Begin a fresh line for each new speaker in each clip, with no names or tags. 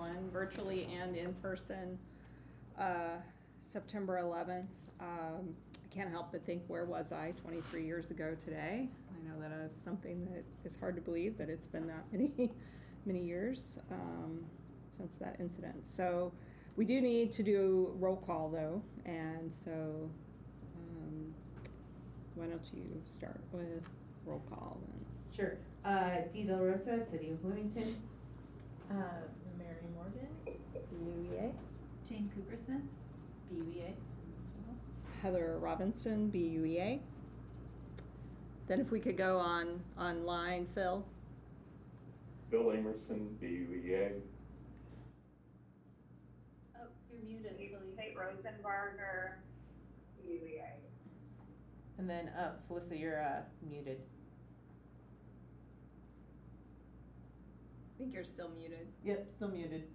everyone, virtually and in person, September 11th. I can't help but think, where was I 23 years ago today? I know that is something that is hard to believe, that it's been that many years since that incident. So we do need to do roll call, though, and so why don't you start with roll call then?
Sure. Dee Del Rosa, City of Bloomington.
Mary Morgan.
BUEA.
Jane Cooperson. BUEA.
Heather Robinson, BUEA. Then if we could go online, Phil.
Bill Amerson, BUEA.
Oh, you're muted, please.
Kate Rosenbarger, BUEA.
And then, Felissa, you're muted.
I think you're still muted.
Yep, still muted.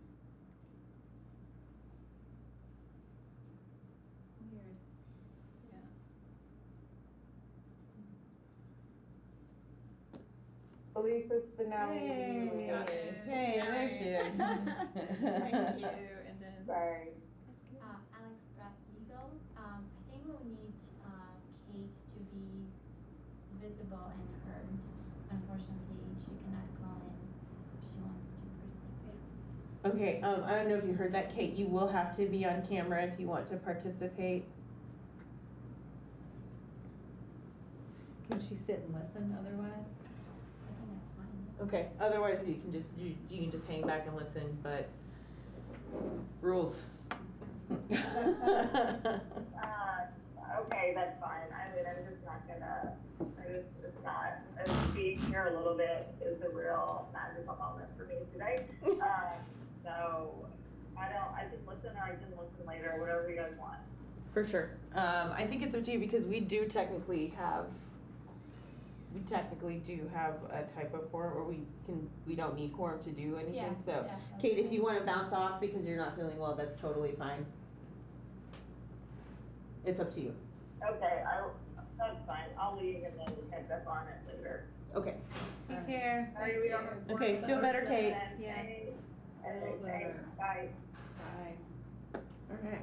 Weird. Yeah.
Elisa Spinelli.
Hey, got it.
Hey, there she is.
Thank you. And then
Sorry.
Alex Pratt Eagle. I think we'll need Kate to be visible and heard. Unfortunately, she cannot call in if she wants to participate.
Okay, I don't know if you heard that, Kate. You will have to be on camera if you want to participate.
Can she sit and listen otherwise?
I think that's fine.
Okay, otherwise you can just hang back and listen, but rules.
Okay, that's fine. I mean, I'm just not gonna, it's not, speak here a little bit is a real magical moment for me today. So I can listen, or I can listen later, whatever you guys want.
For sure. I think it's up to you, because we technically do have a type of quorum, or we don't need quorum to do anything.
Yeah,
So
yeah,
Kate, if you want to bounce off because you're not feeling well, that's totally fine. It's up to you.
Okay, that's fine. I'll leave and then we'll catch up on it later.
Okay.
Take care.
Sorry, we don't have quorum.
Okay, feel better, Kate.
Yeah. Okay, bye.
bye.
Okay.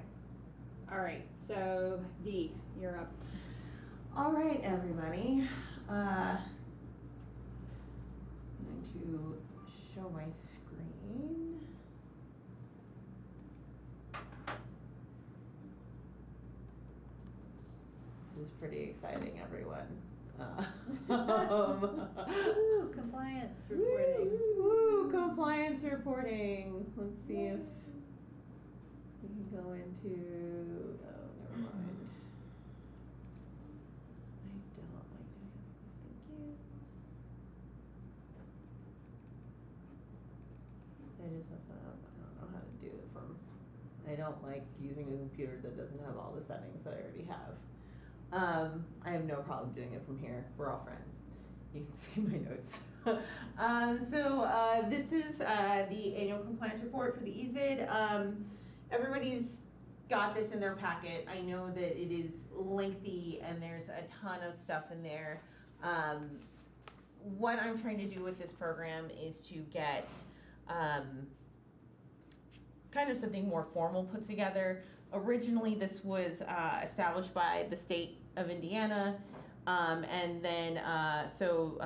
All right, so Dee, you're up.
All right, everybody. I'm going to show my screen. This is pretty exciting, everyone.
Ooh, compliance reporting.
Woo, compliance reporting. Let's see if we can go into, oh, never mind. I don't like doing this, thank you. I just must not, I don't know how to do it from, I don't like using a computer that doesn't have all the settings that I already have. I have no problem doing it from here. We're all friends. You can see my notes. So this is the annual compliance report for the EZID. Everybody's got this in their packet. I know that it is lengthy and there's a ton of stuff in there. What I'm trying to do with this program is to get kind of something more formal put together. Originally, this was established by the state of Indiana, and then so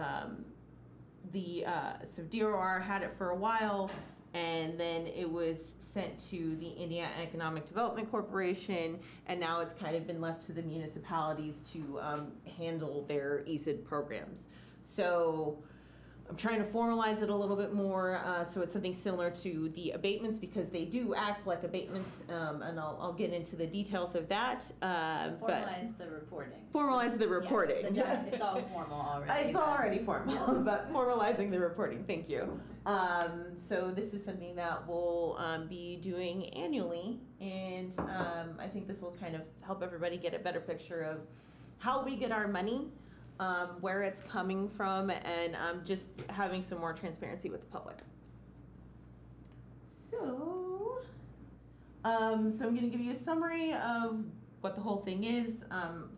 DOR had it for a while, and then it was sent to the Indiana Economic Development Corporation, and now it's kind of been left to the municipalities to handle their EZID programs. So I'm trying to formalize it a little bit more, so it's something similar to the abatements, because they do act like abatements, and I'll get into the details of that.
Formalize the reporting.
Formalize the reporting.
Yeah, it's all formal already.
It's already formal, but formalizing the reporting, thank you. So this is something that we'll be doing annually, and I think this will kind of help everybody get a better picture of how we get our money, where it's coming from, and just having some more transparency with the public. So I'm going to give you a summary of what the whole thing is.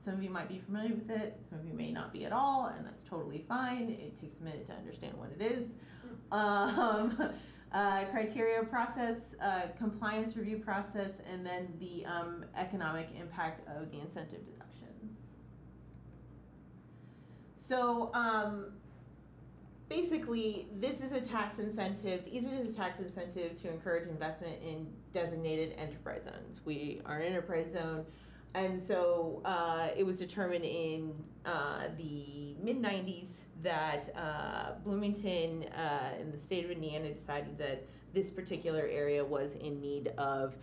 Some of you might be familiar with it, some of you may not be at all, and that's totally fine. It takes a minute to understand what it is. Criteria process, compliance review process, and then the economic impact of the incentive deductions. So basically, this is a tax incentive. It is a tax incentive to encourage investment in designated enterprise zones. We are an enterprise zone, and so it was determined in the mid-90s that Bloomington in the state of Indiana decided that this particular area was in need of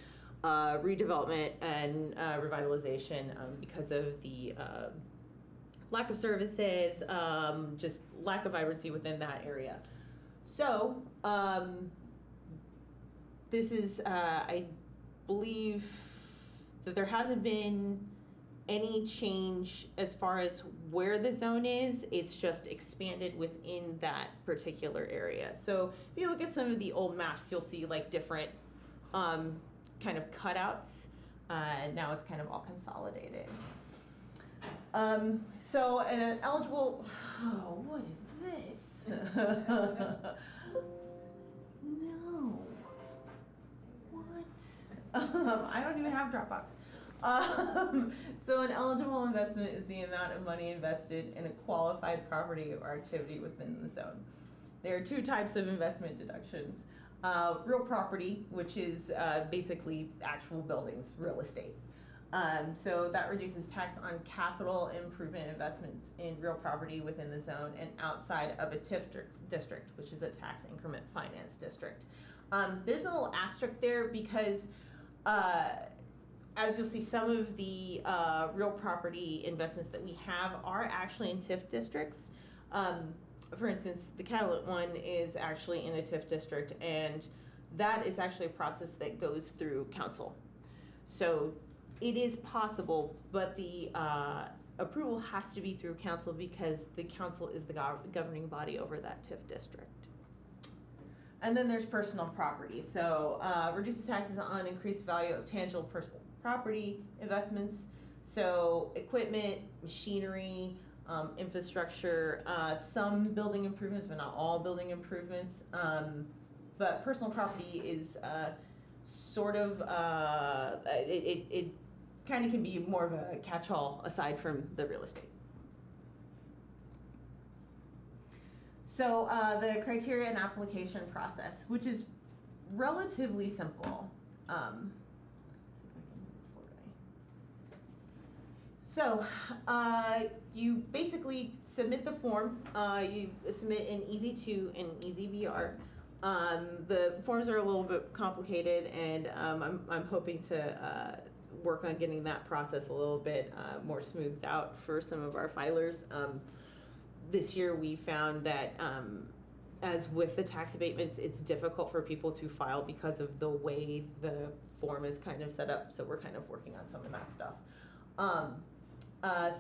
redevelopment and revitalization because of the lack of services, just lack of vibrancy within that area. So this is, I believe that there hasn't been any change as far as where the zone is. It's just expanded within that particular area. So if you look at some of the old maps, you'll see like different kind of cutouts. Now it's kind of all consolidated. So an eligible, oh, what is this? No. What? I don't even have Dropbox. So an eligible investment is the amount of money invested in a qualified property or activity within the zone. There are two types of investment deductions. Real property, which is basically actual buildings, real estate. So that reduces tax on capital improvement investments in real property within the zone and outside of a TIF district, which is a tax increment finance district. There's a little asterisk there because as you'll see, some of the real property investments that we have are actually in TIF districts. For instance, the Catalent one is actually in a TIF district, and that is actually a process that goes through council. So it is possible, but the approval has to be through council because the council is the governing body over that TIF district. And then there's personal property. So reduces taxes on increased value of tangible personal property investments. So equipment, machinery, infrastructure, some building improvements, but not all building improvements. But personal property is sort of, it kind of can be more of a catch-all aside from the real estate. So the criteria and application process, which is relatively simple. So you basically submit the form. You submit an Easy-2 and an Easy-BR. The forms are a little bit complicated, and I'm hoping to work on getting that process a little bit more smoothed out for some of our filers. This year we found that as with the tax abatements, it's difficult for people to file because of the way the form is kind of set up. So we're kind of working on some of that stuff.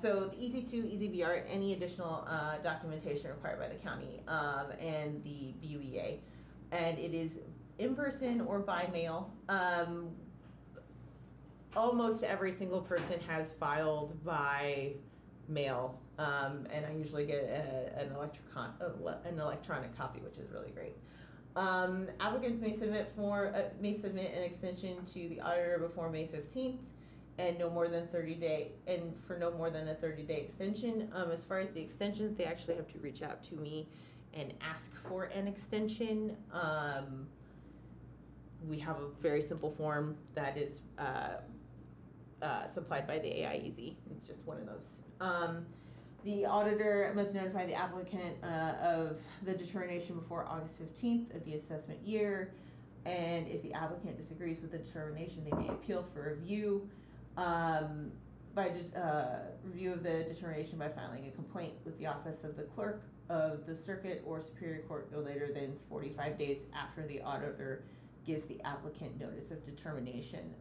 So the Easy-2, Easy-BR, and any additional documentation required by the county and the BUEA. And it is in person or by mail. Almost every single person has filed by mail, and I usually get an electronic copy, which is really great. Applicants may submit an extension to the auditor before May 15th. And no more than 30-day, and for no more than a 30-day extension. As far as the extensions, they actually have to reach out to me and ask for an extension. We have a very simple form that is supplied by the AIEZ. It's just one of those. The auditor must notify the applicant of the determination before August 15th of the assessment year. And if the applicant disagrees with the determination, they may appeal for review. By review of the determination by filing a complaint with the office of the clerk of the circuit or superior court no later than 45 days after the auditor gives the applicant notice of determination.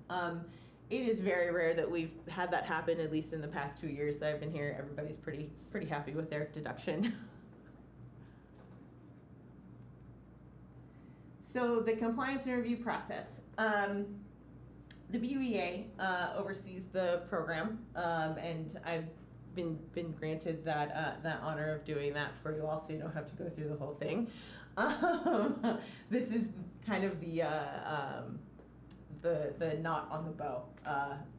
It is very rare that we've had that happen, at least in the past 2 years that I've been here. Everybody's pretty happy with their deduction. So the compliance and review process. The BUEA oversees the program, and I've been granted that honor of doing that for you all, so you don't have to go through the whole thing. This is kind of the knot on the bow,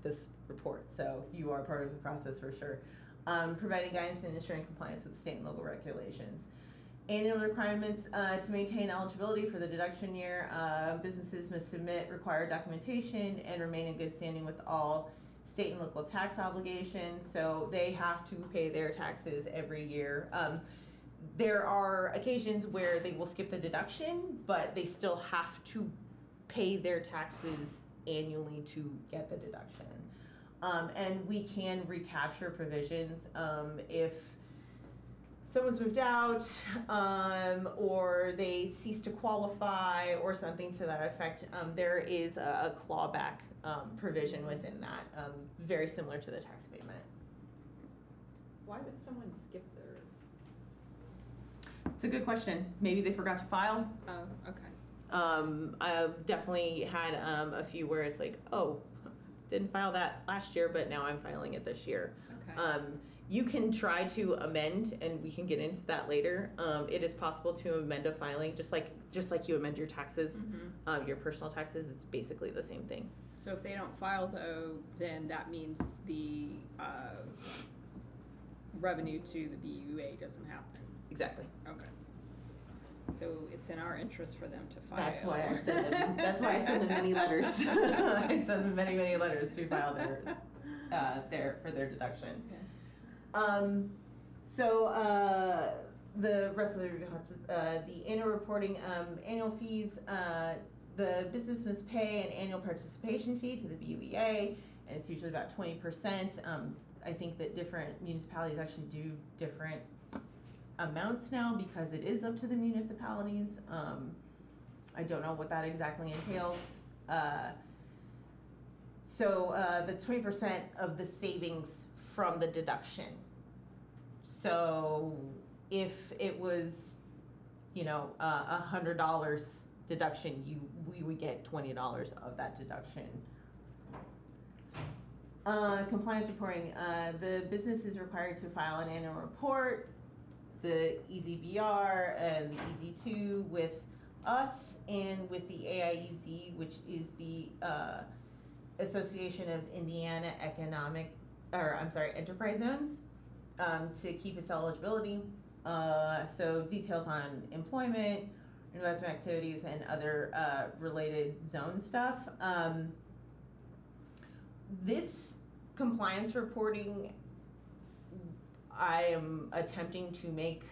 this report, so you are part of the process for sure. Providing guidance and ensuring compliance with state and local regulations. Annual requirements to maintain eligibility for the deduction year. Businesses must submit required documentation and remain in good standing with all state and local tax obligations, so they have to pay their taxes every year. There are occasions where they will skip the deduction, but they still have to pay their taxes annually to get the deduction. And we can recapture provisions if someone's moved out, or they cease to qualify, or something to that effect. There is a clawback provision within that, very similar to the tax abatement.
Why would someone skip their?
It's a good question. Maybe they forgot to file.
Oh, okay.
I've definitely had a few where it's like, oh, didn't file that last year, but now I'm filing it this year.
Okay.
You can try to amend, and we can get into that later. It is possible to amend a filing, just like you amend your taxes,
Mhm.
your personal taxes. It's basically the same thing.
So if they don't file though, then that means the revenue to the BUA doesn't happen.
Exactly.
Okay. So it's in our interest for them to file.
That's why I send them. That's why I send them many letters. I send them many letters to file for their deduction.
Okay.
So the rest of the responses, the annual reporting, annual fees. The business must pay an annual participation fee to the BUEA, and it's usually about 20%. I think that different municipalities actually do different amounts now because it is up to the municipalities. I don't know what that exactly entails. So that's 20% of the savings from the deduction. So if it was, $100 deduction, we would get $20 of that deduction. Compliance reporting. The business is required to file an annual report, the EZBR and the EZ2 with us and with the AIEZ, which is the Association of Indiana Enterprise Zones, to keep its eligibility. So details on employment, investment activities, and other related zone stuff. This compliance reporting, I am attempting to make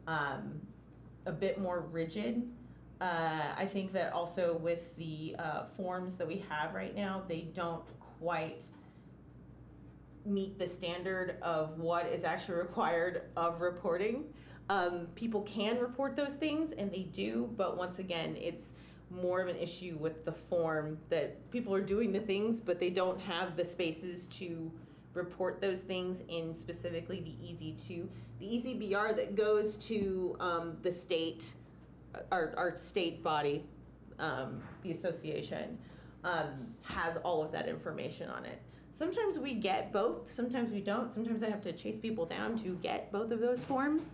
a bit more rigid. I think that also with the forms that we have right now, they don't quite meet the standard of what is actually required of reporting. People can report those things, and they do, but once again, it's more of an issue with the form that people are doing the things, but they don't have the spaces to report those things in specifically the EZ2. The EZBR that goes to the state, our state body, the association, has all of that information on it. Sometimes we get both, sometimes we don't. Sometimes I have to chase people down to get both of those forms.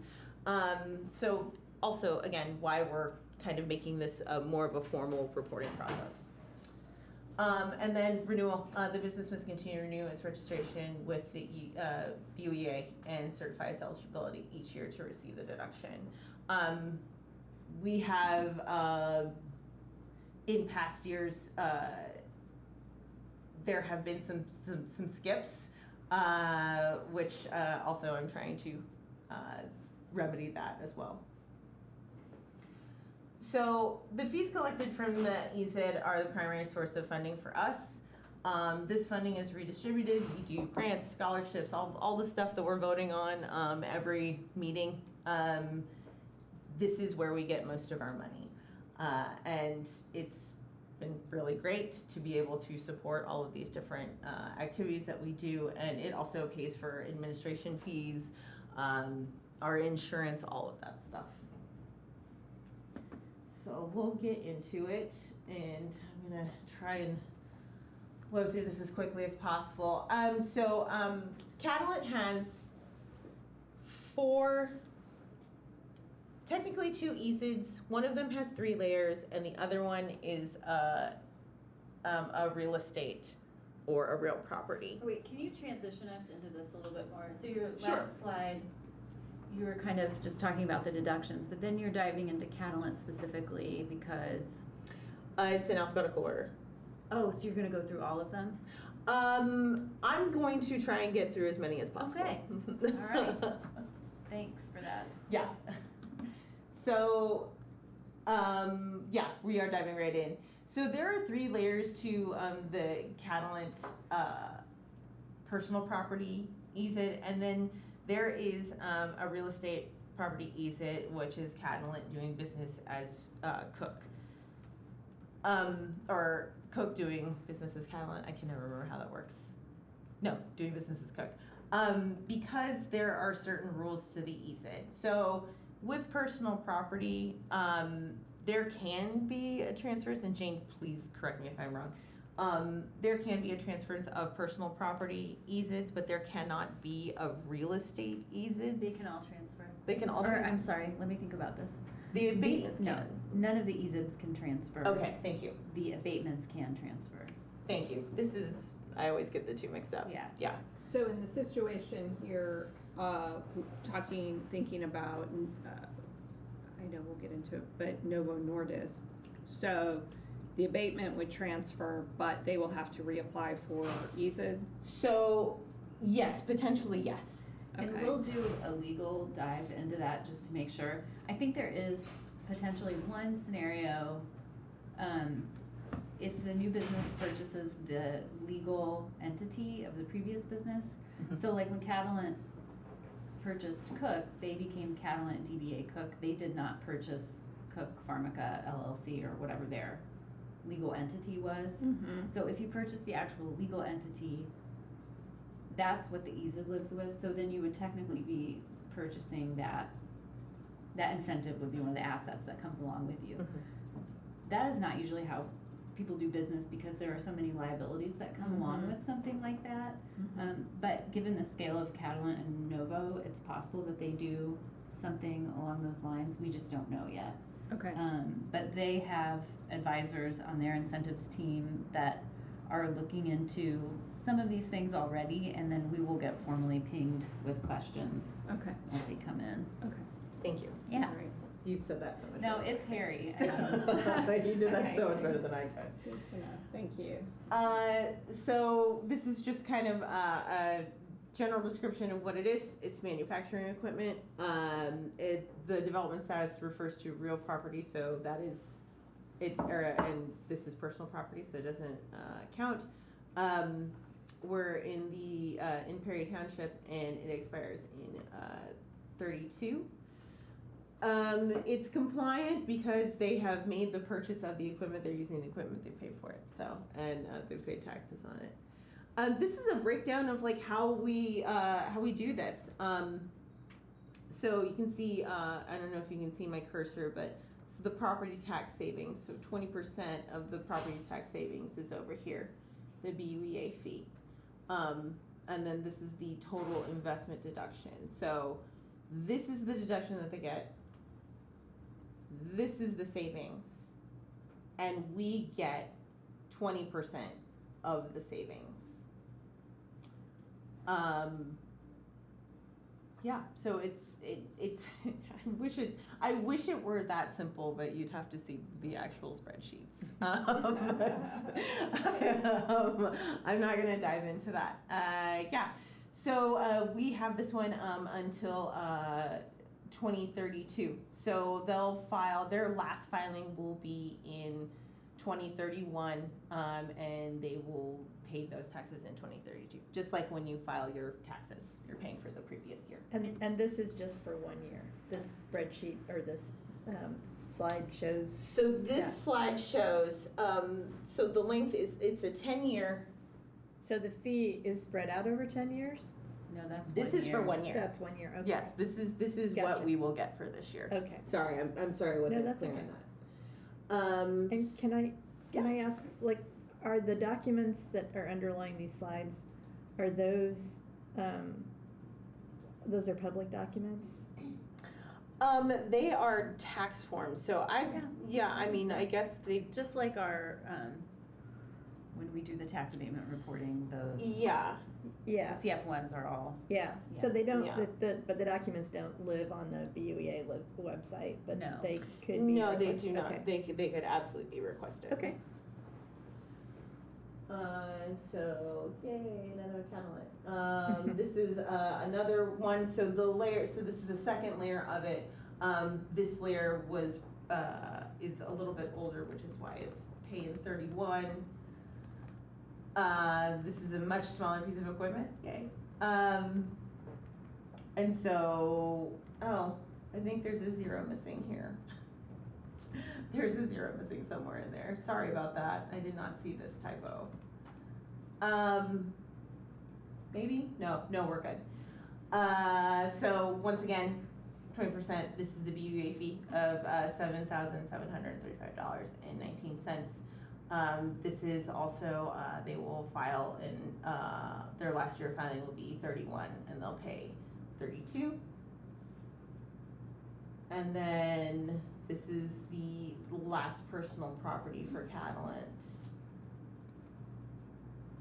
So also, again, why we're kind of making this more of a formal reporting process. And then renewal. The business must continue to renew its registration with the BUEA and certify its eligibility each year to receive the deduction. We have, in past years, there have been some skips, which also I'm trying to remedy that as well. So the fees collected from the EZ are the primary source of funding for us. This funding is redistributed. We do grants, scholarships, all the stuff that we're voting on every meeting. This is where we get most of our money. And it's been really great to be able to support all of these different activities that we do. And it also pays for administration fees, our insurance, all of that stuff. So we'll get into it, and I'm gonna try and blow through this as quickly as possible. Catalent has 4 technically 2 ESIDs. One of them has 3 layers, and the other one is a real estate or a real property.
Wait, can you transition us into this a little bit more? So your
Sure.
last slide, you were kind of just talking about the deductions, but then you're diving into Catalent specifically because,
It's in alphabetical order.
oh, so you're gonna go through all of them?
I'm going to try and get through as many as possible.
Okay. All right. Thanks for that.
Yeah. So, yeah, we are diving right in. So there are 3 layers to the Catalent personal property ESID, and then there is a real estate property ESID, which is Catalent doing business as Cook. Or Cook doing business as Catalent. I can never remember how that works. No, doing business as Cook. Because there are certain rules to the ESID. So with personal property, there can be a transfers, and Jane, please correct me if I'm wrong. There can be a transfers of personal property ESIDs, but there cannot be of real estate ESIDs.
They can all transfer.
They can all
Or,
transfer.
I'm sorry, let me think about this.
The abatements
No,
can.
none of the ESIDs can transfer.
Okay, thank you.
The abatements can transfer.
Thank you. This is, I always get the 2 mixed up.
Yeah.
Yeah.
So in the situation here, thinking about, I know we'll get into it, but Novo Nordisk. So the abatement would transfer, but they will have to reapply for ESID?
So, yes, potentially yes.
And
Okay.
we'll do a legal dive into that just to make sure. I think there is potentially one scenario, if the new business purchases the legal entity of the previous business.
Mhm.
So like when Catalent purchased Cook, they became Catalent DBA Cook. They did not purchase Cook Pharmaca LLC or whatever their legal entity was.
Mm-hmm.
So if you purchase the actual legal entity, that's what the ESID lives with, so then you would technically be purchasing that incentive would be one of the assets that comes along with you. That is not usually how people do business because there are so many liabilities that come along with something like that. But given the scale of Catalent and Novo, it's possible that they do something along those lines, we just don't know yet.
Okay.
But they have advisors on their incentives team that are looking into some of these things already, and then we will get formally pinged with questions
Okay.
as they come in.
Okay.
Thank you.
Yeah.
All right.
You've said that so much.
No,
better
it's
than I
hairy.
could. You did that
Okay.
so much better than I could.
Good to know. Thank you.
So this is just kind of a general description of what it is. It's manufacturing equipment. The development status refers to real property, so that is it. And this is personal property, so it doesn't count. We're in the in Perry Township, and it expires in 32. It's compliant because they have made the purchase of the equipment. They're using the equipment. They paid for it, so and they've paid taxes on it. This is a breakdown of like how we do this. So you can see. I don't know if you can see my cursor, but so the property tax savings. So 20% of the property tax savings is over here, the BUEA fee, and then this is the total investment deduction. So this is the deduction that they get. This is the savings, and we get 20% of the savings. Yeah, so it's I wish it were that simple, but you'd have to see the actual spreadsheets. I'm not gonna dive into that. Yeah, so we have this one until 2032. So they'll file, their last filing will be in 2031, and they will pay those taxes in 2032. Just like when you file your taxes, you're paying for the previous year.
And this is just for 1 year. This spreadsheet or this slide shows.
So this
Yeah.
slide shows, so the length is, it's a 10-year.
So the fee is spread out over 10 years?
No, that's 1
This is for
year.
1 year.
That's 1 year, okay.
Yes, this is what
Gotcha.
we will get for this year.
Okay.
Sorry, I'm sorry I wasn't
that's
clear
okay.
on that.
And can I ask, like, are the documents that are underlying these slides, are those are public documents?
They are tax forms, so I mean, I guess they,
Just like our, when we do the tax abatement reporting, the
yeah,
Yeah,
CF ones are all,
yeah, so
Yeah.
they don't,
Yeah.
but the documents don't live on the BUEA website, but
No.
they could be
no, they
requested.
do not,
Okay.
they could absolutely be requested.
Okay.
So, yay, another catalyst. This is, another one, so the layer, so this is the second layer of it. This layer was, is a little bit older, which is why it's paying 31. This is a much smaller piece of equipment, yay. And so, oh, I think there's a 0 missing here. There's a 0 missing somewhere in there. Sorry about that. I did not see this typo. Maybe? No, we're good. So once again, 20%, this is the BUA fee of $7,735.19. This is also, they will file in, their last year filing will be 31 and they'll pay 32. And then this is the last personal property for Catalent,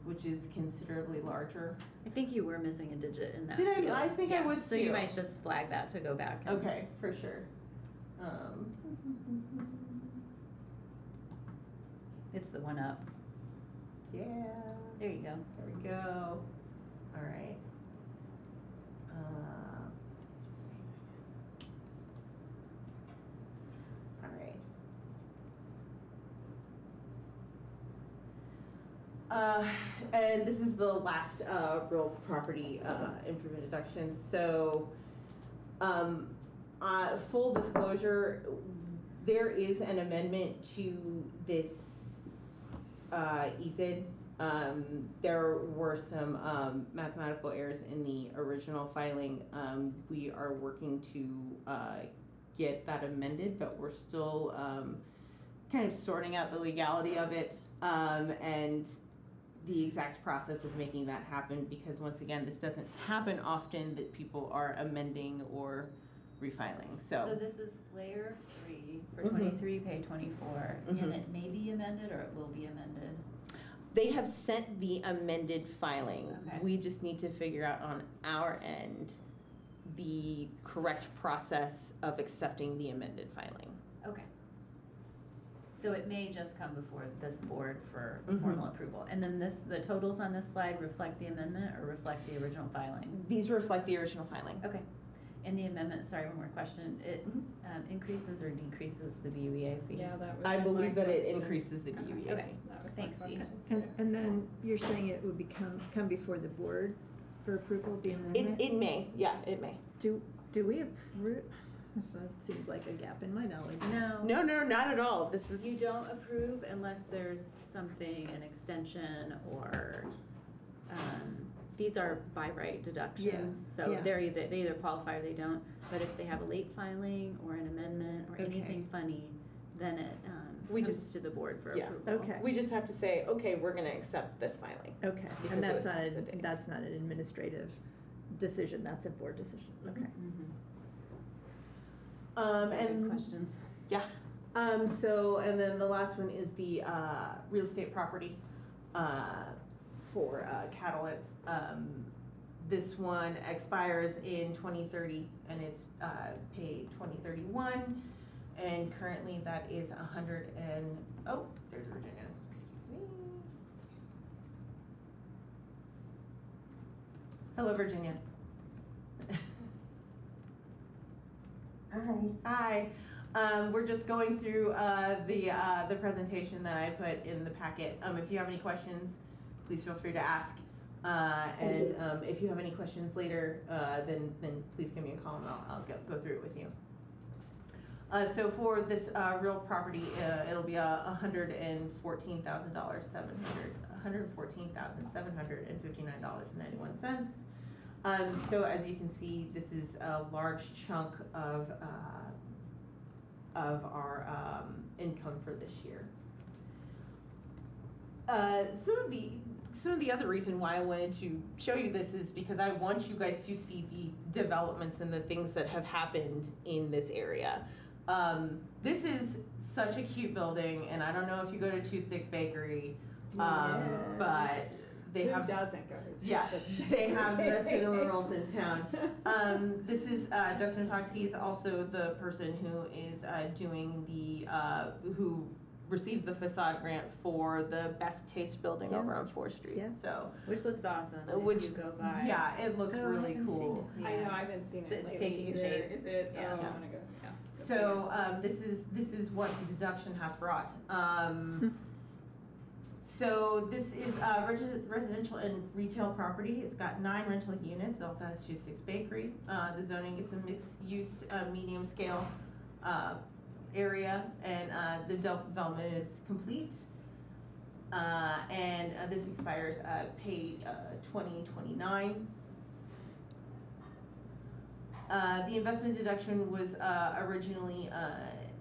which is considerably larger.
I think you were missing a digit in that
Did I?
field.
I think I
Yeah,
was
So you
too.
might just flag that to go back. and-
Okay, for sure.
It's the one up.
Yeah,
There you go.
there we go. All right. All right. And this is the last real property improvement deduction. So, full disclosure, there is an amendment to this EZID. There were some mathematical errors in the original filing. We are working to get that amended, but we're still kind of sorting out the legality of it and the exact process of making that happen, because once again, this doesn't happen often that people are amending or refiling.
So this is layer 3 for
Mhm.
23, pay 24,
Mhm.
and it may be amended or it will be amended.
They have sent the amended filing.
Okay.
We just need to figure out on our end the correct process of accepting the amended filing.
Okay. So it may just come before this board for
Mhm.
formal approval. And then the totals on this slide reflect the amendment or reflect the original filing?
These reflect the original filing.
Okay. And the amendment, sorry, one more question, it increases or decreases the BUEA fee?
Yeah, that was
I
my
believe that it
question.
increases the BUA
Okay.
fee.
That was my
Thanks, Dee.
question.
And then you're saying it would come before the board for approval, the amendment?
It may, yeah, it may.
Do we approve? So it seems like a gap in my knowledge.
No.
No, not at all. This is.
You don't approve unless there's something, an extension or, these are by right deductions. So
yeah.
they either qualify or they don't, but if they have a late filing or an amendment or
Okay.
anything funny, then it,
We
comes
just-
to the board for
yeah.
approval.
Okay.
We just have to say, okay, we're gonna accept this filing.
Okay,
Because
and
it
that's
was
not,
the date.
that's not an administrative decision, that's a board decision, okay.
Mhm.
And.
Good questions.
Yeah, so, and then the last one is the, real estate property, for, Catalent. This one expires in 2030 and it's, paid 2031. And currently that is oh, there's Virginia, excuse me. Hello, Virginia. Hi. We're just going through the presentation that I put in the packet. If you have any questions, please feel free to ask. And if you have any questions later, then please give me a call and I'll go through it with you. So for this real property, it'll be $114,759.91. So as you can see, this is a large chunk of our income for this year. some of the other reason why I wanted to show you this is because I want you guys to see the developments and the things that have happened in this area. This is such a cute building, and I don't know if you go to Two Sticks Bakery, but they
Who
have.
doesn't go to
Yeah,
Two
they have the best
Sticks?
cinnamon rolls in town. This is Justin Fox. He's also the person who is doing who received the facade grant for the Best Taste building
Yeah.
over on 4th Street.
Yeah.
So,
Which looks awesome
which
if you go by.
yeah, it looks
Oh, I
really
haven't seen
cool.
it.
I know, I haven't seen it
It's
lately
taking
either.
shape.
Is it?
Yeah.
Oh, I
Yeah.
wanna go, yeah. Go
So this is what the deduction hath wrought. So this is residential and retail property. It's got 9 rental units. It also has 2 Sticks Bakery. The zoning, it's a mixed use, medium scale area, and the development is complete. And this expires paid 2029. The investment deduction was originally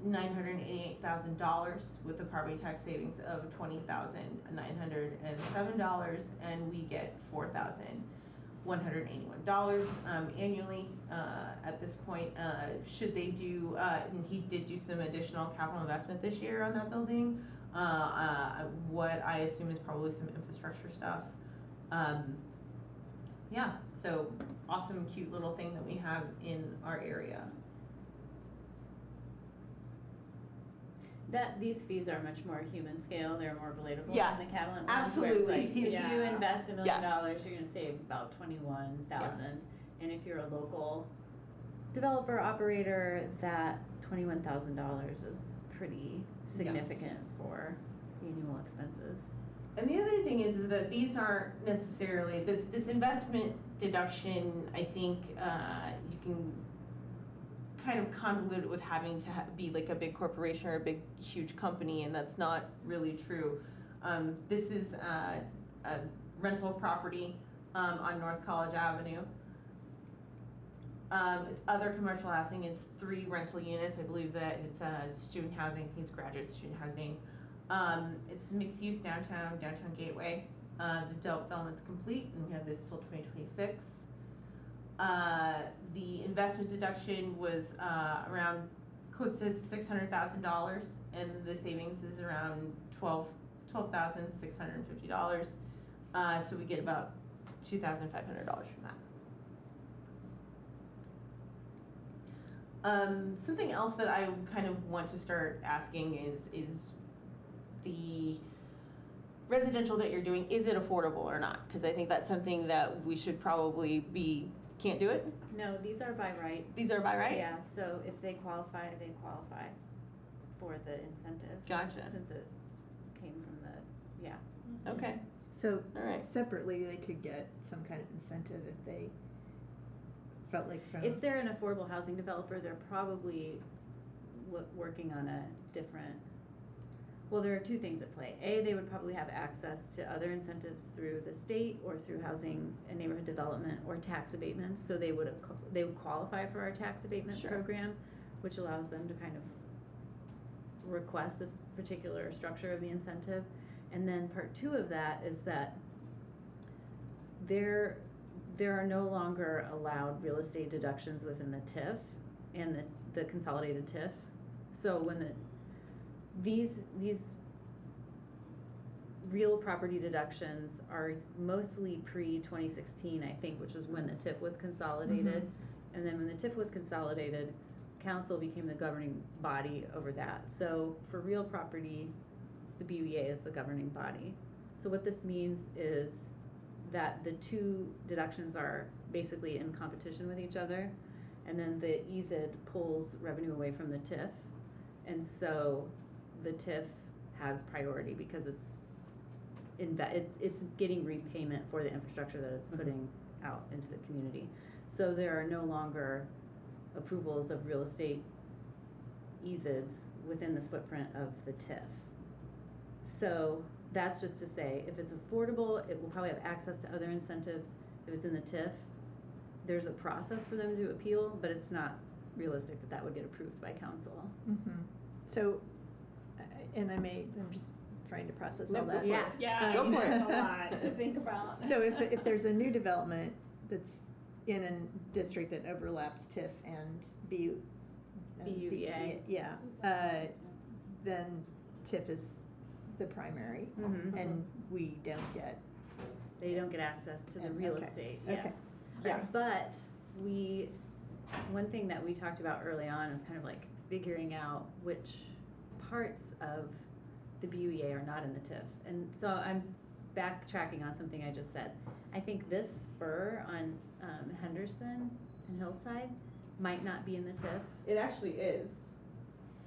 $988,000 with a property tax savings of $20,907, and we get $4,181 annually at this point. Should they do, and he did do some additional capital investment this year on that building, what I assume is probably some infrastructure stuff. Yeah, so awesome, cute little thing that we have in our area.
These fees are much more human scale, they're more relatable
Yeah,
than the Catalent ones,
absolutely.
where it's like, if
Yeah.
you invest $1 million,
Yeah.
you're gonna save about 21,000. And if you're a local developer, operator, that $21,000 is pretty significant for annual expenses.
And the other thing is that these aren't necessarily, this investment deduction, I think, you can kind of convolute it with having to be like a big corporation or a big, huge company, and that's not really true. This is a rental property on North College Avenue. It's other commercial housing. It's 3 rental units. I believe that it's student housing. I think it's graduate student housing. It's mixed use downtown Gateway. The development's complete, and we have this till 2026. The investment deduction was around close to $600,000, and the savings is around $12,650. So we get about $2,500 from that. Something else that I kind of want to start asking is the residential that you're doing, is it affordable or not? Because I think that's something that we should probably can't do it?
No, these are by right.
These are by right?
Yeah, so if they qualify for the incentive.
Gotcha.
Since it came from the, yeah.
Okay,
So
all right.
separately, they could get some kind of incentive if they felt like from.
If they're an affordable housing developer, they're probably working on a different, well, there are 2 things at play. A, they would probably have access to other incentives through the state or through housing and neighborhood development or tax abatements. So they would qualify for our tax abatement
Sure.
program, which allows them to kind of request this particular structure of the incentive. And then part 2 of that is that there are no longer allowed real estate deductions within the TIF and the consolidated TIF. So when these real property deductions are mostly pre-2016, I think, which was when the TIF was consolidated. And then when the TIF was consolidated, council became the governing body over that. So for real property, the BUEA is the governing body. So what this means is that the 2 deductions are basically in competition with each other, and then the EZID pulls revenue away from the TIF, and so the TIF has priority because it's getting repayment for the infrastructure that it's putting out into the community. So there are no longer approvals of real estate EZIDs within the footprint of the TIF. So that's just to say, if it's affordable, it will probably have access to other incentives. If it's in the TIF, there's a process for them to appeal, but it's not realistic that would get approved by council.
So, and I'm just trying to process
No,
all
go
that.
for
Yeah.
it.
Yeah,
Go for it.
it's a lot to think about.
So if there's a new development that's in a district that overlaps TIF and
BUVA.
Yeah, then TIF is the primary,
Mhm.
and we don't get.
They don't get access to the real
Okay.
estate, yeah.
Okay.
Yeah.
But one thing that we talked about early on was kind of like figuring out which parts of the BUEA are not in the TIF. And so I'm backtracking on something I just said. I think this spur on Henderson and Hillside might not be in the TIF.
It actually is,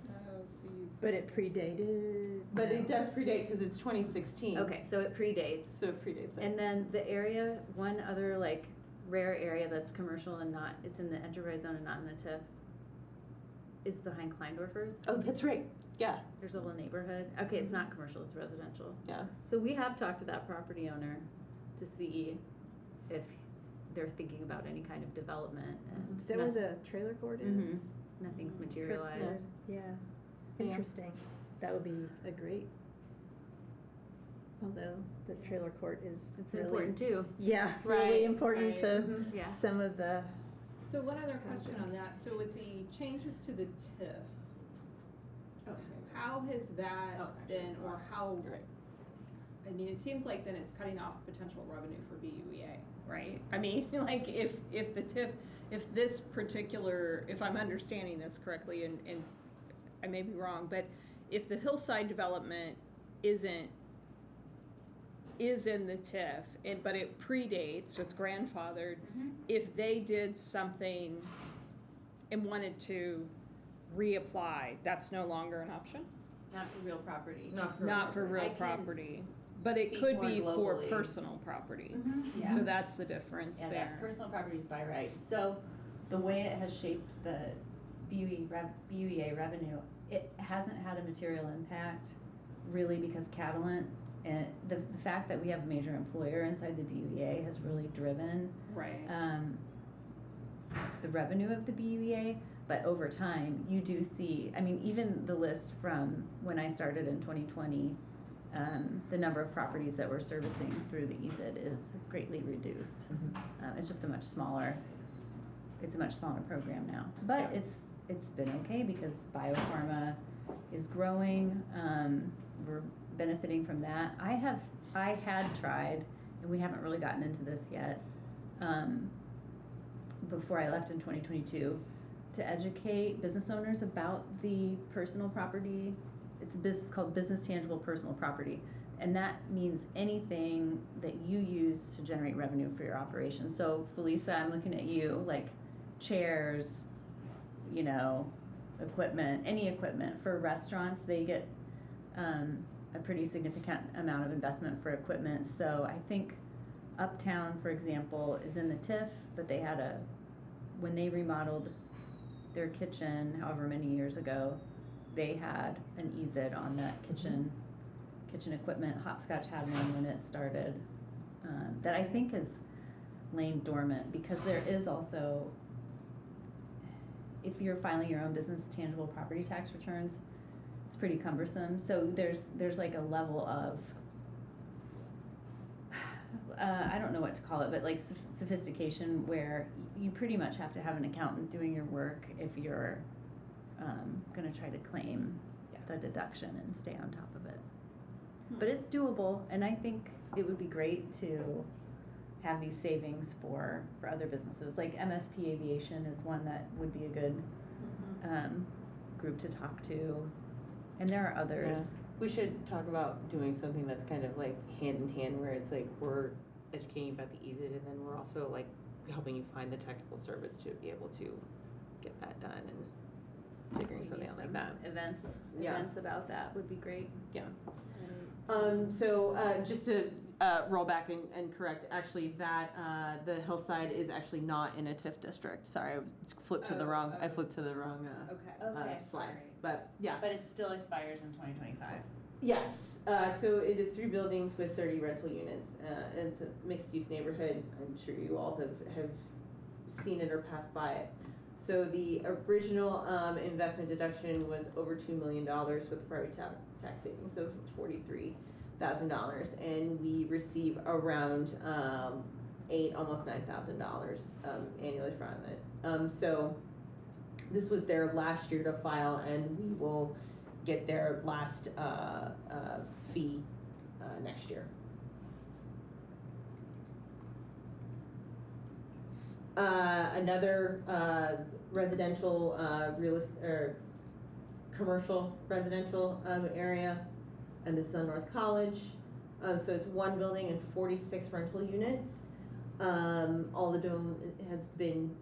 Oh, so you.
But it predated.
but it does predate because it's 2016.
Okay, so it predates.
So it predates it.
And then the area, one other like rare area that's commercial and not, it's in the enterprise zone and not in the TIF, is behind Kleindorfer's.
Oh, that's right. Yeah.
There's a whole neighborhood. Okay, it's not commercial, it's residential.
Yeah.
So we have talked to that property owner to see if they're thinking about any kind of development and.
Is that where the trailer court is?
Mhm. Nothing's materialized.
Yeah,
Yeah.
interesting. That would be a great, although the trailer court is
It's
really.
important too.
Yeah,
Right,
really important
right.
to
Mhm. Yeah.
some of the.
So one other question on that, so with the changes to the TIF, how has that
Oh, actually,
been,
it's
or
not.
how,
You're right.
I mean, it seems like then it's cutting off potential revenue for BUEA, right? I mean, like, if the TIF, if this particular, if I'm understanding this correctly, and I may be wrong, but if the hillside development is in the TIF, but it predates, so it's grandfathered,
Mhm.
if they did something and wanted to reapply, that's no longer an option?
Not for real property.
Not for
I
real
can
property, but it
speak
could
more
be for
globally.
personal property.
Yeah.
So that's the difference
Yeah,
there.
that personal property is by right. So the way it has shaped the BUEA revenue, it hasn't had a material impact really because Catalent, and the fact that we have a major employer inside the BUEA has really driven
Right.
the revenue of the BUEA. But over time, you do see, I mean, even the list from when I started in 2020, the number of properties that we're servicing through the EZID is greatly reduced. It's just it's a much smaller program now. But
Yeah.
it's been okay because biopharma is growing. We're benefiting from that. I had tried, and we haven't really gotten into this yet, before I left in 2022, to educate business owners about the personal property. It's a business called business tangible personal property. And that means anything that you use to generate revenue for your operation. So Felisa, I'm looking at you, like chairs, equipment, any equipment. For restaurants, they get a pretty significant amount of investment for equipment. So I think Uptown, for example, is in the TIF, but they had when they remodeled their kitchen however many years ago, they had an EZID on that kitchen equipment. Hopscotch had one when it started, that I think has lain dormant because there is also, if you're filing your own business tangible property tax returns, it's pretty cumbersome. So there's like a level of, I don't know what to call it, but like sophistication where you pretty much have to have an accountant doing your work if you're going to try to claim the deduction and stay on top of it. But it's doable, and I think it would be great to have these savings for other businesses. Like MSP Aviation is one that would be a good group to talk to, and there are others.
Yeah. We should talk about doing something that's kind of like hand in hand, where it's like we're educating you about the EZID, and then we're also like helping you find the technical service to be able to get that done and figuring something out like that.
Events
Yeah.
about that would be great.
Yeah. Just to roll back and correct, actually, that the hillside is actually not in a TIF district. Sorry, I flipped to the wrong. I flipped to the wrong
Okay.
slide. But yeah.
But it still expires in 2025.
Yes. So it is 3 buildings with 30 rental units. And it's a mixed-use neighborhood. I'm sure you all have seen it or passed by it. So the original investment deduction was over $2 million with private tax savings of $43,000, and we receive around almost $9,000 annually from it. So this was their last year to file, and we will get their last fee next year. Another residential commercial residential area, and this is on North College. So it's one building and 46 rental units. All the dome has been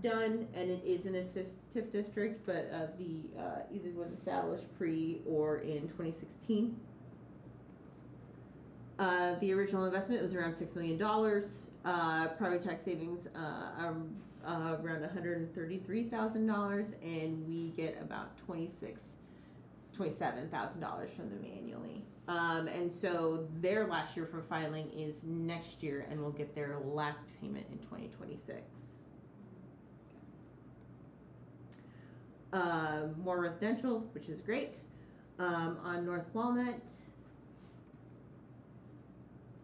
done, and it is in a TIF district, but the EASD was established pre or in 2016. The original investment was around $6 million. Private tax savings around $133,000, and we get about $27,000 from them annually. And so their last year for filing is next year, and we'll get their last payment in 2026. More residential, which is great. On North Walnut,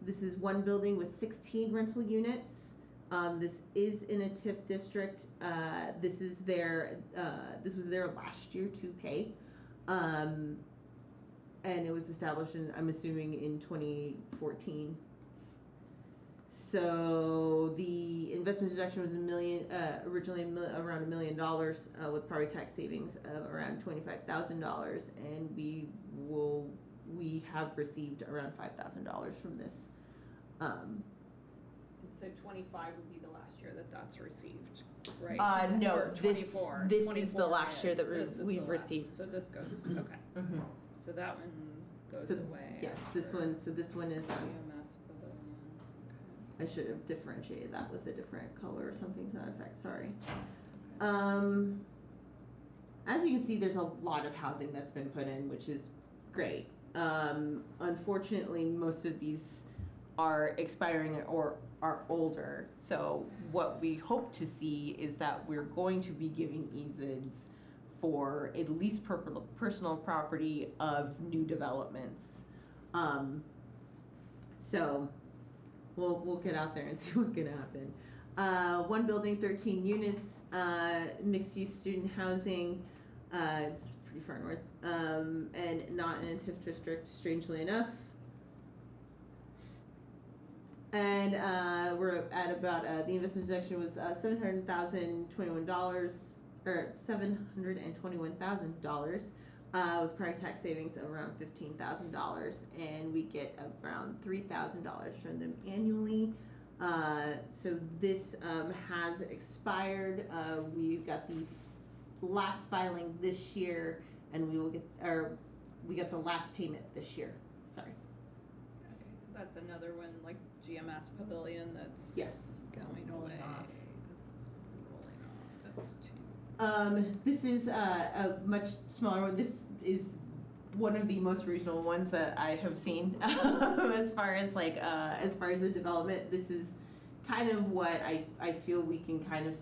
this is one building with 16 rental units. This is in a TIF district. This was their last year to pay. And it was established in, I'm assuming, in 2014. So the investment deduction was originally around $1 million with property tax savings of around $25,000, and we have received around $5,000 from this.
And so 25 would be the last year that that's received, right?
No,
Or 24.
this is
24
the last year that
This is the
we've
last.
received.
So this goes, okay.
Mm-hmm.
So that one goes
So,
away.
yes, this one is.
GMS Pavilion,
I should have differentiated that with a different color or something to that effect. Sorry. As you can see, there's a lot of housing that's been put in, which is great. Unfortunately, most of these are expiring or are older. So what we hope to see is that we're going to be giving EASDs for at least personal property of new developments. So we'll get out there and see what can happen. One building, 13 units, mixed-use student housing. It's pretty far north, and not in a TIF district, strangely enough. And we're at about the investment deduction was $721,000 or $721,000 with private tax savings of around $15,000, and we get around $3,000 from them annually. So this has expired. We've got the last filing this year, and we got the last payment this year. Sorry.
Okay, so that's another one like GMS Pavilion that's
Yes.
going
Rolling
away.
off.
That's rolling off. That's two.
This is a much smaller one. This is one of the most reasonable ones that I have seen as far as the development. This is kind of what I feel we can kind of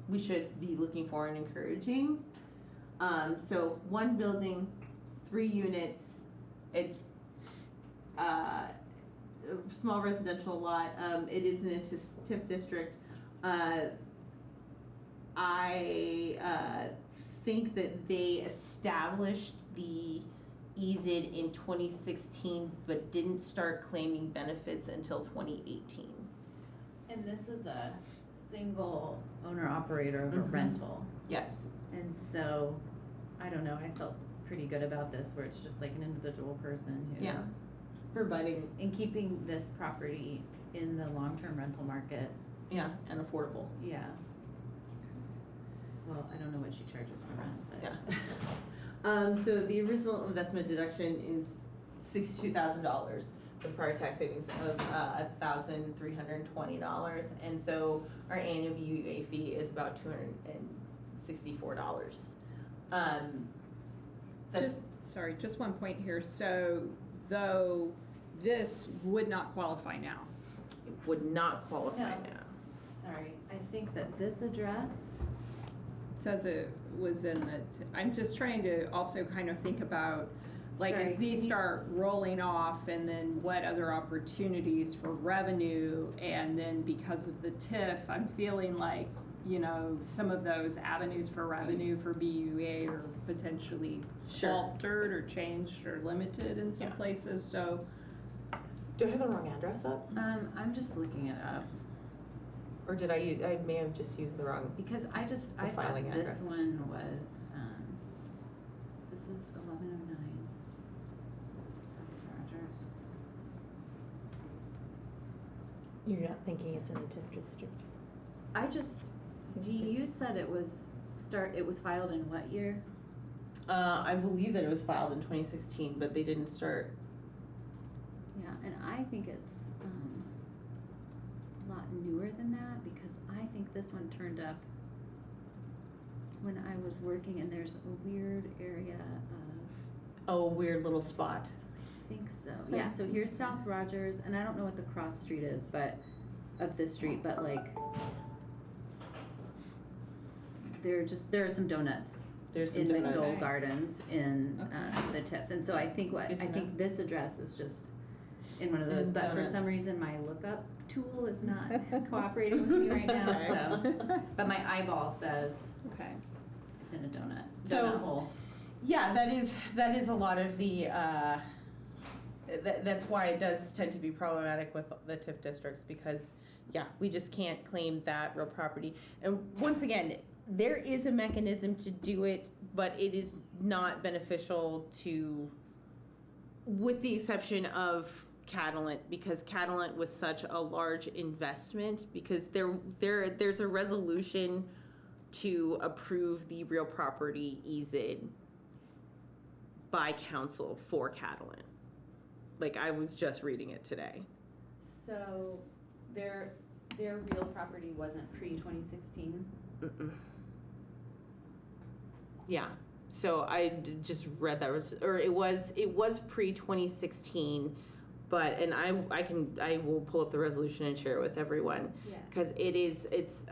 we should be looking for and encouraging. So one building, 3 units. It's a small residential lot. It is in a TIF district. I think that they established the EASD in 2016, but didn't start claiming benefits until 2018.
And this is a single owner operator of a
Mhm.
rental.
Yes.
And so, I don't know, I felt pretty good about this, where it's just like an individual person who's
Yeah. Providing,
in keeping this property in the long-term rental market.
yeah, and affordable.
Yeah. Well, I don't know what she charges for rent, but.
Yeah. So the original investment deduction is $62,000 with prior tax savings of $1,320, and so our annual VUA fee is about $264. That's
Just one point here. So though this would not qualify now.
it would not qualify
No.
now.
Sorry, I think that this address
says it was in the, I'm just trying to also kind of think about, like,
Sorry,
as these
can you-
start rolling off, and then what other opportunities for revenue, and then because of the TIF, I'm feeling like, you know, some of those avenues for revenue for BUA are potentially
Sure.
altered or changed or limited in some
Yeah.
places, so.
Do I have the wrong address up?
I'm just looking it up,
Or did I may have just used the wrong.
because I thought
filing
this
address.
one was, this is 1109 South Rogers.
You're not thinking it's in a TIF district?
You said it was filed in what year?
I believe that it was filed in 2016, but they didn't start.
Yeah, and I think it's, a lot newer than that, because I think this one turned up when I was working, and there's a weird area of,
Oh, weird little spot.
I think so, yeah, so here's South Rogers, and I don't know what the cross street is, but, of this street, but like, there are some donuts
There's some
in
donuts.
McDowell Gardens in,
Okay.
the TIF, and so I think
That's good to
I think this address is just in one of those,
In
but for some
donuts.
reason, my lookup tool is not cooperating with me right now, so, but my eyeball says
Okay.
it's in a donut
So-
hole.
Yeah, that is a lot of the, that's why it does tend to be problematic with the TIF districts, because, yeah, we just can't claim that real property. And once again, there is a mechanism to do it, but it is not beneficial to, with the exception of Catalent, because Catalent was such a large investment, because there's a resolution to approve the real property eased by council for Catalent. Like, I was just reading it today.
So, their real property wasn't pre-2016?
Mm-mm. Yeah, so just read that it was pre-2016, but, and I will pull up the resolution and share it with everyone,
Yeah.
because it's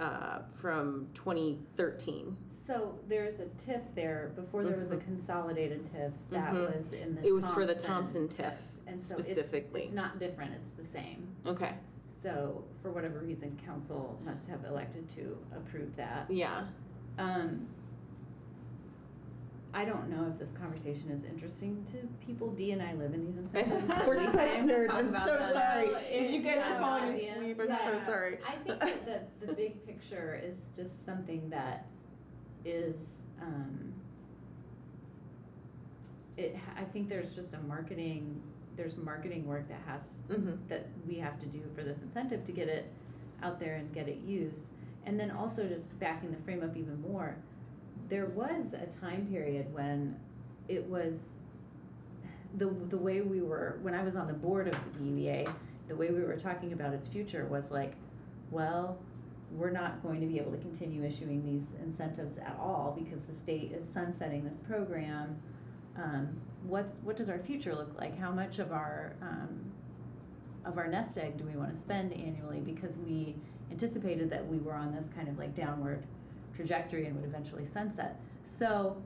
from 2013.
So there's a TIF there, before there was a
Mhm.
consolidated TIF, that
Mhm.
was in the
It was for the Thompson TIF
And so
specifically.
it's not different, it's the same.
Okay,
So, for whatever reason, council must have elected to approve that.
yeah.
I don't know if this conversation is interesting to people. Dee and I live in these incentives. so
We're
we
such
kind of
nerds.
talk
I'm
about
so
them.
sorry.
So
If you guys are
yeah,
falling
yeah,
asleep, I'm so
yeah.
sorry.
I think that the big picture is just something that is, I think there's just marketing work that
Mhm.
that we have to do for this incentive to get it out there and get it used. And then also, just backing the frame up even more, there was a time period when it was the way we were, when I was on the board of the BUA, the way we were talking about its future was like, well, we're not going to be able to continue issuing these incentives at all because the state is sunsetting this program. What does our future look like? How much of our nest egg do we want to spend annually? Because we anticipated that we were on this kind of like downward trajectory and would eventually sunset. So,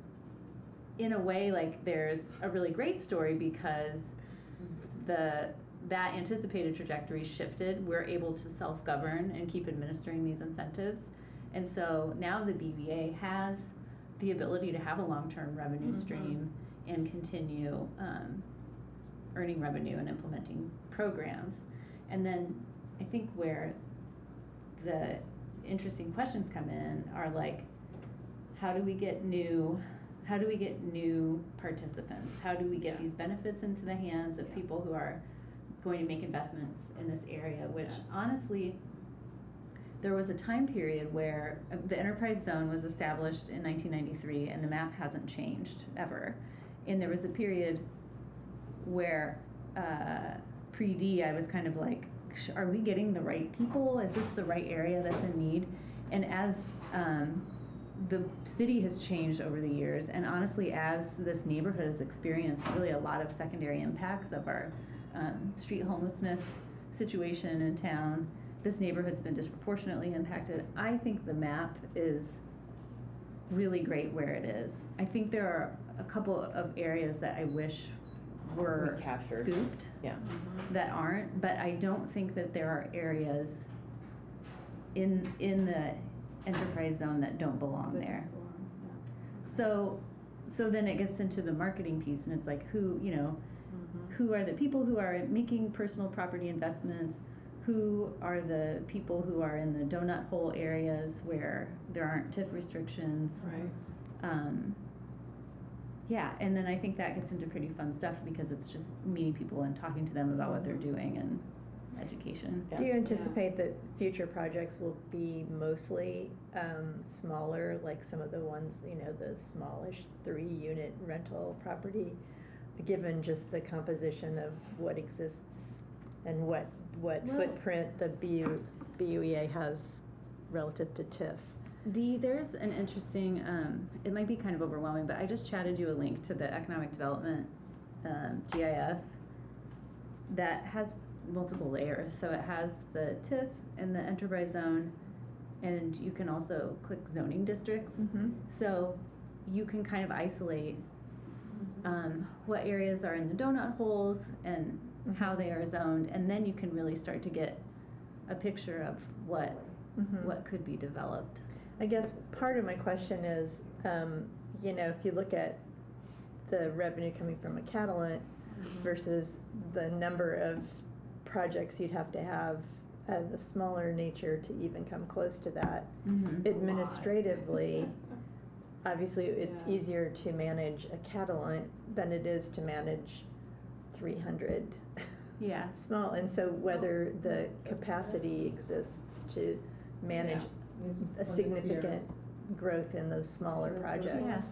in a way, like, there's a really great story because that anticipated trajectory shifted. We're able to self-govern and keep administering these incentives. And so now the BVA has the ability to have a long-term revenue stream and continue earning revenue and implementing programs. And then I think where the interesting questions come in are like, how do we get new participants? How do we get these benefits into the hands of people who are going to make investments in this area, which honestly, there was a time period where the enterprise zone was established in 1993 and the map hasn't changed ever. And there was a period where pre-D, I was kind of like, are we getting the right people? Is this the right area that's in need? And as the city has changed over the years, and honestly, as this neighborhood has experienced really a lot of secondary impacts of our street homelessness situation in town, this neighborhood's been disproportionately impacted. I think the map is really great where it is. I think there are a couple of areas that I wish were
Recaptured.
scooped
Yeah.
that aren't, but I don't think that there are areas in the enterprise zone that don't belong there. So then it gets into the marketing piece, and it's like, who, you know, who are the people who are making personal property investments? Who are the people who are in the donut hole areas where there aren't TIF restrictions?
Right.
Yeah, and then I think that gets into pretty fun stuff because it's just meeting people and talking to them about what they're doing and education.
Yeah.
Do you anticipate that future projects will be mostly smaller, like some of the ones, you know, the smallish 3-unit rental property, given just the composition of what exists and what
Well-
footprint the BUEA has relative to TIF?
There's an interesting, it might be kind of overwhelming, but I just chatted you a link to the economic development GIS that has multiple layers. So it has the TIF and the enterprise zone, and you can also click zoning districts.
Mm-hmm.
So you can kind of isolate what areas are in the donut holes and how they are zoned, and then you can really start to get a picture of what could be developed.
I guess part of my question is, you know, if you look at the revenue coming from a Catalent versus the number of projects you'd have to have of a smaller nature to even come close to that, administratively, obviously it's
Yeah.
easier to manage a Catalent than it is to manage 300
Yeah.
small, and so whether the capacity exists to manage a significant growth in those smaller projects.
Yeah.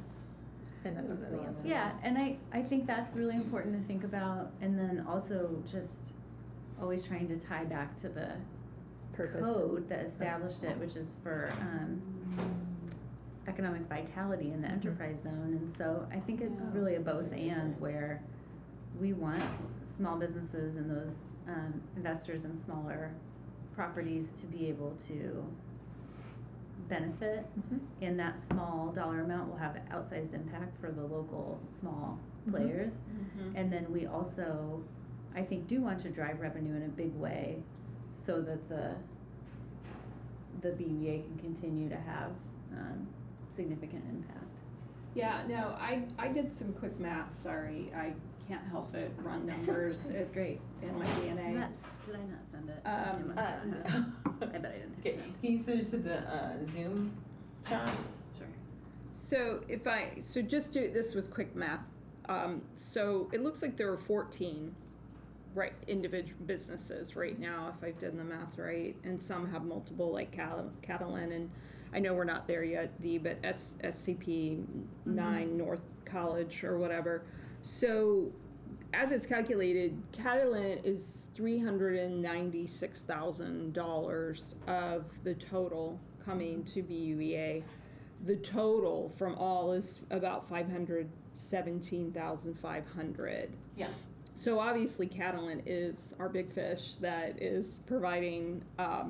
And I don't know the answer.
Yeah, and I think that's really important to think about, and then also just always trying to tie back to the
Purpose.
code that established it, which is for economic vitality in the enterprise zone. And so I think it's really a both and, where we want small businesses and those investors in smaller properties to be able to benefit, and that small dollar amount will have outsized impact for the local small players. And then we also, I think, do want to drive revenue in a big way so that the BUA can continue to have significant impact.
Yeah, no, I did some quick math, sorry, I can't help but run numbers, it's
Great.
in my DNA.
Did I not send it?
Um,
I bet I didn't
Okay,
hit send.
can you send it to the Zoom chat?
Sure.
So this was quick math, so it looks like there are 14 individual businesses right now, if I've done the math right, and some have multiple, like Catalan, and I know we're not there yet, Dee, but SCP 9 North College or whatever. So as it's calculated, Catalan is $396,000 of the total coming to BUEA. The total from all is about $517,500.
Yeah.
So obviously Catalan is our big fish that is providing a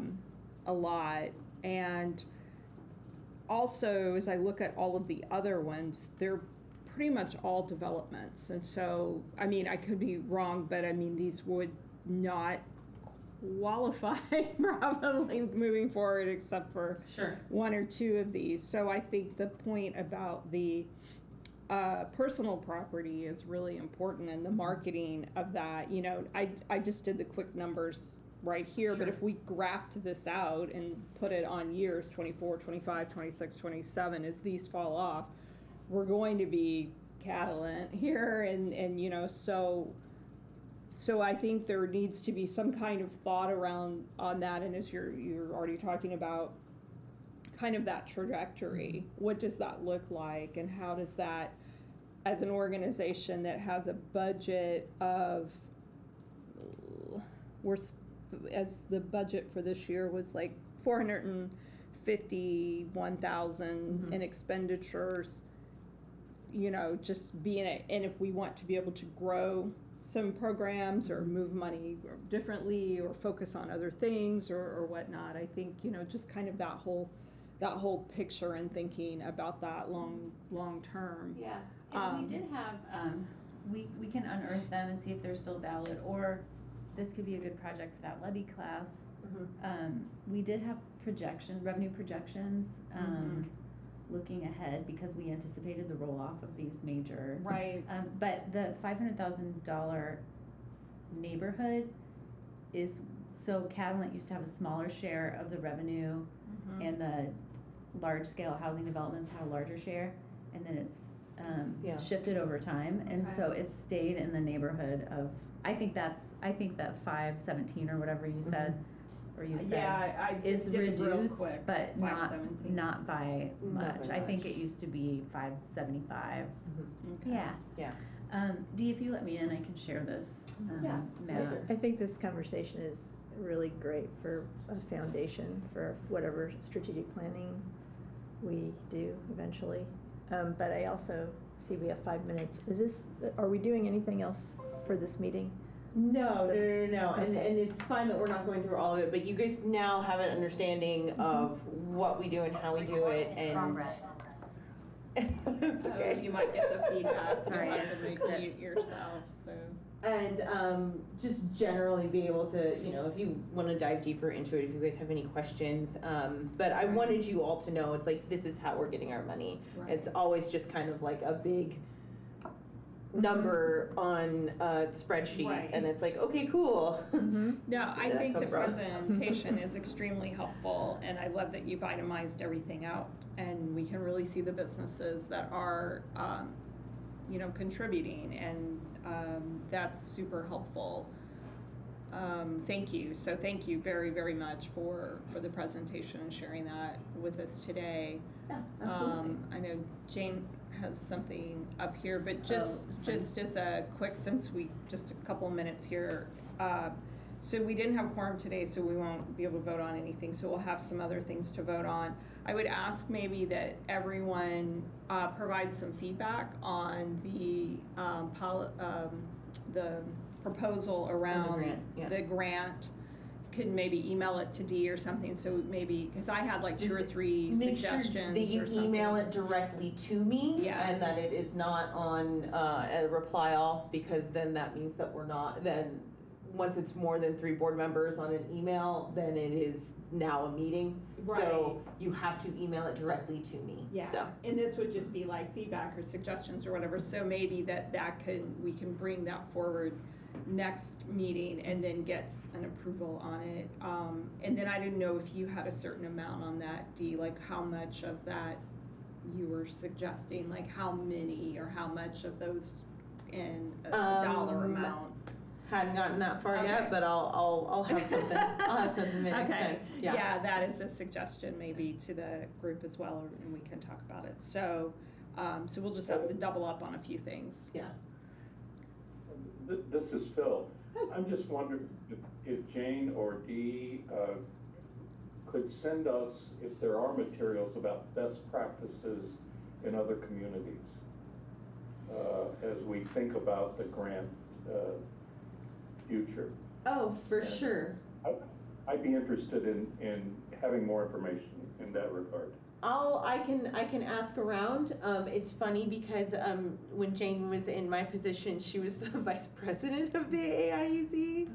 lot. And also, as I look at all of the other ones, they're pretty much all developments. And so, I mean, I could be wrong, but I mean, these would not qualify probably moving forward except for
Sure.
one or two of these. So I think the point about the personal property is really important, and the marketing of that, you know, I just did the quick numbers right here, but
Sure.
if we graphed this out and put it on years 24, 25, 26, 27, as these fall off, we're going to be Catalan here, and you know, so I think there needs to be some kind of thought around on that, and as you're already talking about kind of that trajectory, what does that look like, and how does that, as an organization that has a budget of, as the budget for this year was like $451,000 in expenditures, you know, just being it, and if we want to be able to grow some programs or move money differently or focus on other things or whatnot, I think, you know, just kind of that whole that whole picture and thinking about that long term.
Yeah, and we
Um,
did have, we can unearth them and see if they're still valid, or this could be a good project for that levy class. We did have revenue projections, looking ahead because we anticipated the roll-off of these major.
Right.
But the $500,000 neighborhood is, so Catalent used to have a smaller share of the revenue, and the large-scale housing developments had a larger share, and then it's shifted over time, and so it's stayed in the neighborhood of, I think that 517 or whatever you said, or you said,
Yeah, I
is
did it real
reduced,
quick,
but not
517.
by
Not
much.
by
I think
much.
it used to be 575.
Okay.
Yeah. Dee, if you let me in, I can share this map.
I think this conversation is really great for a foundation for whatever strategic planning we do eventually. But I also see we have 5 minutes. Are we doing anything else for this meeting?
No. And
Okay.
it's fine that we're not going through all of it, but you guys now have an understanding of what we do and how we do it, and it's okay.
You might get the feedback. You'll
Sorry.
have to make it yourself. So.
And just generally be able to, if you want to dive deeper into it, if you guys have any questions. But I wanted you all to know, it's like, this is how we're getting our money.
Right.
It's always just kind of like a big number on a spreadsheet,
Right.
and it's like, okay, cool.
No, I
Where did
think
that
the
come from?
presentation is extremely helpful, and I love that you've itemized everything out, and we can really see the businesses that are, contributing, and that's super helpful. Thank you. So thank you very, very much for the presentation and sharing that with us today.
Yeah, absolutely.
I know Jane has something up here, but just as a quick, just a couple of minutes here. So we didn't have quorum today, so we won't be able to vote on anything, so we'll have some other things to vote on. I would ask maybe that everyone provide some feedback on the proposal around
grant, yeah.
the grant. Could maybe email it to Dee or something, so maybe, because I had like 2 or 3
Make sure
suggestions
that you
or something.
email it directly to me,
Yeah.
and that it is not on a reply all, because then that means that we're not, then once it's more than 3 board members on an email, then it is now a meeting. So you have to email it directly to me.
Yeah,
So.
and this would just be like feedback or suggestions or whatever, so maybe we can bring that forward next meeting and then get an approval on it. And then I didn't know if you had a certain amount on that, Dee, like how much of that you were suggesting, like how many or how much of those in a dollar amount?
Hadn't gotten that far
Okay.
yet, but I'll have something. I'll have something next
Okay,
time.
yeah, that is a suggestion maybe to the group as well, and we can talk about it. So, so we'll just have to double up on a few things.
Yeah.
This is Phil. I'm just wondering if Jane or Dee could send us, if there are materials about best practices in other communities, as we think about the grant future.
Oh, for
And
sure.
I'd be interested in having more information in that regard.
I can ask around. It's funny because when Jane was in my position, she was the vice president of the AIUC.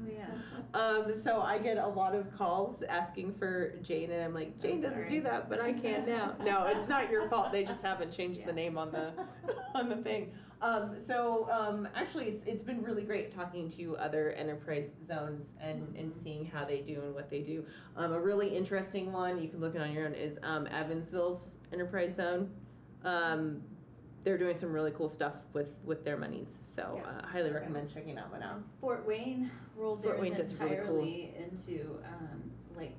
Oh, yeah.
So I get a lot of calls asking for Jane, and I'm like, Jane doesn't
sorry.
do that, but I can now. No, it's not your fault. They just haven't changed the name on the on the thing. Actually, it's been really great talking to other enterprise zones and seeing how they do and what they do. A really interesting one, you can look it on your own, is Evansville's enterprise zone. They're doing some really cool stuff with their monies, so highly recommend checking that one out.
Fort Wayne rolled
Fort Wayne
theirs
does really cool.
entirely into like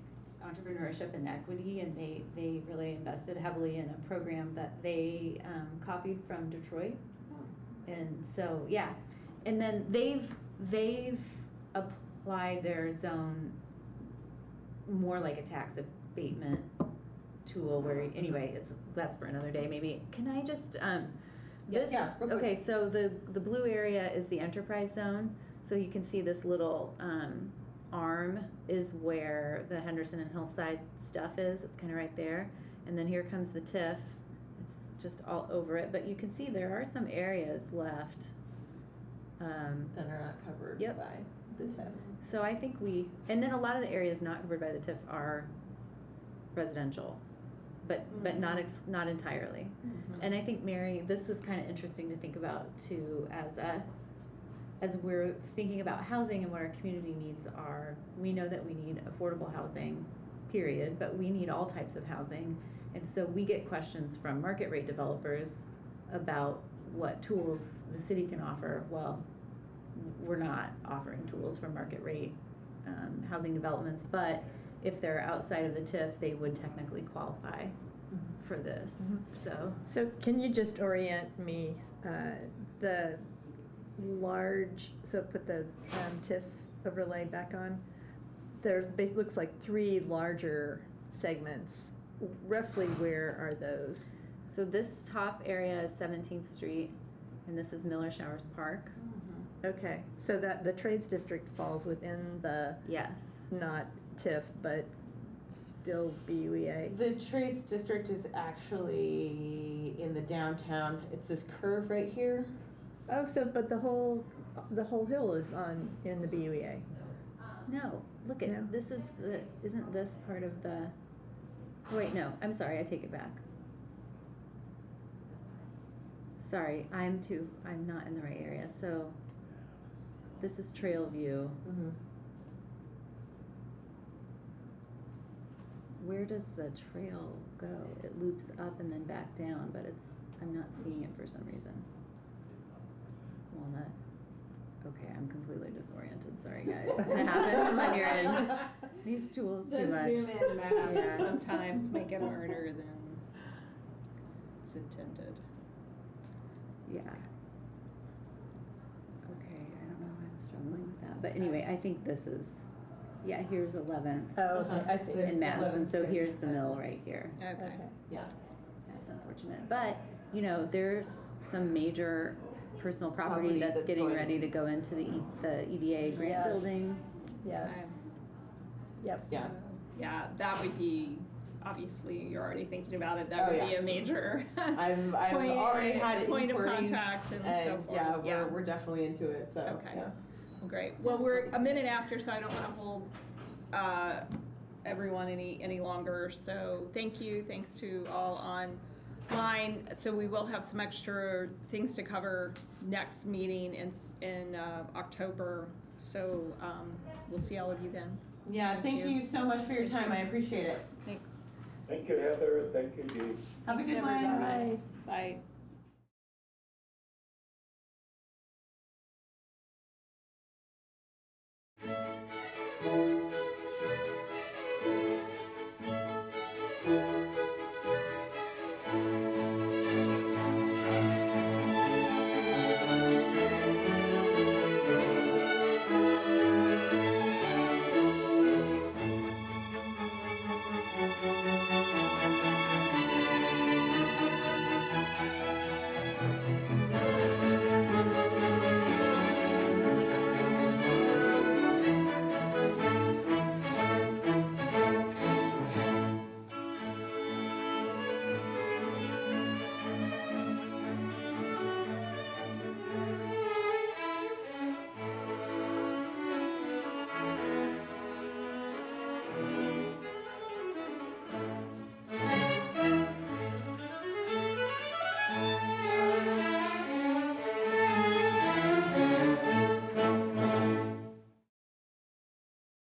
entrepreneurship and equity, and they really invested heavily in a program that they copied from Detroit. And so, yeah, and then they've applied their zone more like a tax abatement tool where, anyway, that's for another day maybe. Can I just, this,
Yeah, real quick.
okay, so the blue area is the enterprise zone. So you can see this little arm is where the Henderson and Hillside stuff is. It's kind of right there. And then here comes the TIF, it's just all over it, but you can see there are some areas left.
That are not covered
Yep.
by the TIF.
So I think and then a lot of the areas not covered by the TIF are residential, but not entirely. And I think, Mary, this is kind of interesting to think about too, as we're thinking about housing and what our community needs are. We know that we need affordable housing, period, but we need all types of housing. And so we get questions from market rate developers about what tools the city can offer. Well, we're not offering tools for market rate housing developments, but if they're outside of the TIF, they would technically qualify for this.
So can you just orient me, the large, so put the TIF overlay back on. Looks like 3 larger segments. Roughly where are those?
So this top area is 17th Street, and this is Miller Showers Park.
Okay, so that the trades district falls within the
Yes.
not TIF, but still BUEA.
The trades district is actually in the downtown. It's this curve right here.
Oh, so but the whole hill is in the BUEA.
No, look at,
No.
isn't this part of the, oh, wait, no, I'm sorry, I take it back. Sorry, I'm not in the right area, so this is Trail View. Where does the trail go? It loops up and then back down, but I'm not seeing it for some reason. Walnut. Okay, I'm completely disoriented, sorry guys. It happens when you're in these tools too much.
Zoom in maps
Yeah.
sometimes make it harder than it's intended.
Yeah. Okay, I don't know why I'm struggling with that, but anyway, I think this is, yeah, here's 11th
Oh, okay, I see.
in Madison, so here's the mill right here.
Okay.
Yeah.
That's unfortunate, but, there's some major personal property that's getting
going-
ready to go into the EDA grant
Yes.
building.
Yes.
Okay.
Yep.
Yeah.
Yeah, that would be, obviously, you're already thinking about it,
Oh,
that would
yeah.
be a major
I've
point-
already had
point of
inquiries,
contact and so forth.
Yeah, we're definitely into it, so.
Okay.
Yeah.
Great. Well, we're a minute after, so I don't want to hold everyone any longer. So thank you. Thanks to all online. So we will have some extra things to cover next meeting in October. So we'll see all of you then.
Yeah, thank you so much for your time. I appreciate it.
Thanks.
Thank you, Heather. Thank you, Dee.
Have a
Thanks,
good one.
everybody. Bye.